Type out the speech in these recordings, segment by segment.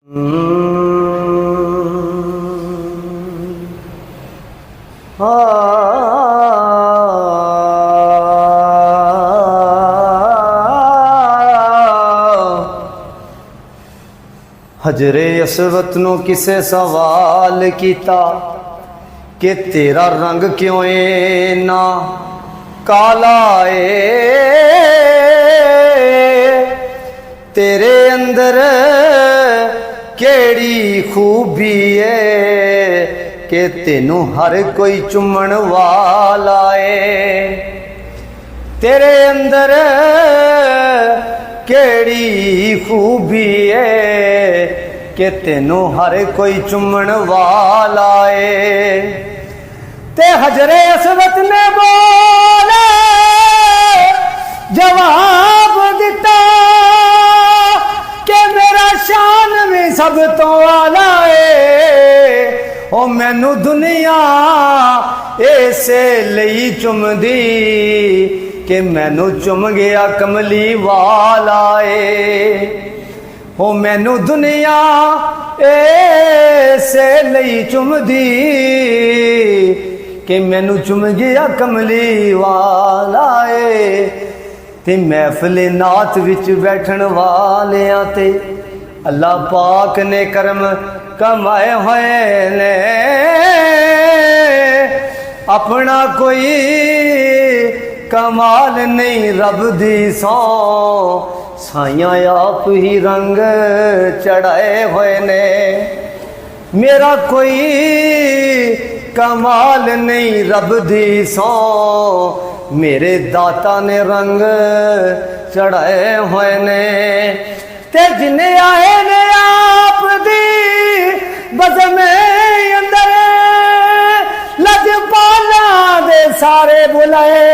हजरे असवत नू किसे सवाल किया कि तेरा रंग क्यों ना काला तेरे अंदर केड़ी खूबी है कि तेनू हर कोई चुमन वाला है। तेरे अंदर केड़ी खूबी है कि तेनू हर कोई चुमन वाला है। ते हजरे असवत ने बोले जवाब दिता कि मेरा शान भी सब तो आला है। ओ मैनू दुनिया ऐसे लई चुमदी कि मैनू चुम गया कमली वाला है। ओ मैनू दुनिया ऐसे लई चुमदी कि मैनू चुम गया कमली वाला है। ते महफिल नात विच बैठन वालियां ते अल्लाह पाक ने करम कमाए होए ने। अपना कोई कमाल नहीं रब दी सौ साइयां आप ही रंग चढ़ाए हुए ने। मेरा कोई कमाल नहीं रब दी सौ मेरे दाता ने रंग चढ़ाए हुए ने। ते जिन्ने आए ने आप दी बज़म अंदर लजपाला दे सारे बुलाए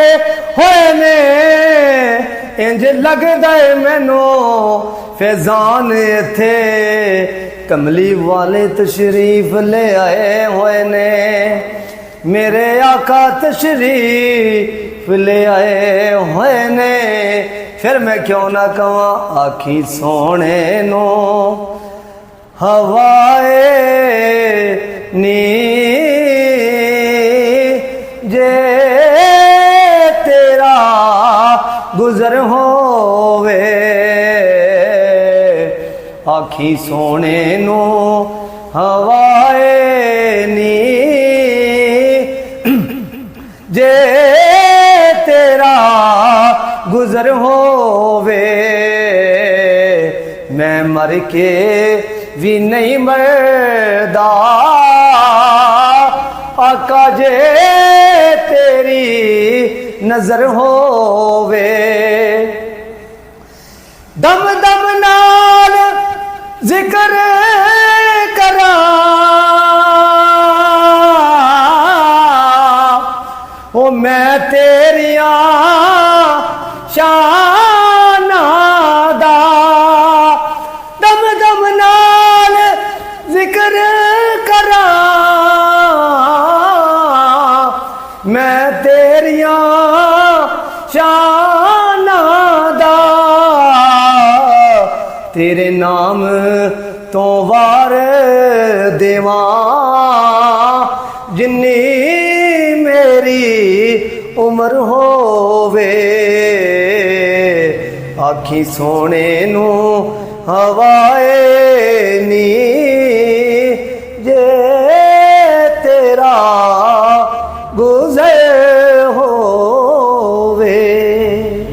होए ने। इंज लगदा है मैनू फैजान इत्थे कमली वाले तशरीफ ले आए हुए ने। मेरे आका तशरीफ ले आए हुए ने। फिर मैं क्यों ना कवां आखी सोने नो हवाए नी जे तेरा गुजर होवे। आखी सोने नो हवाए नी जे तेरा गुजर होवे। मैं मर के भी नहीं मरदा आका जे तेरी नजर होवे। दम दम नाल जिक्र करा ओ मैं तेरिया शाना दा। दम दम नाल जिक्र करा मैं तेरिया शाना दा। तेरे नाम तो वार देवा जिन्नी मेरी उम्र होवे। आखी सोने नू हवाए नी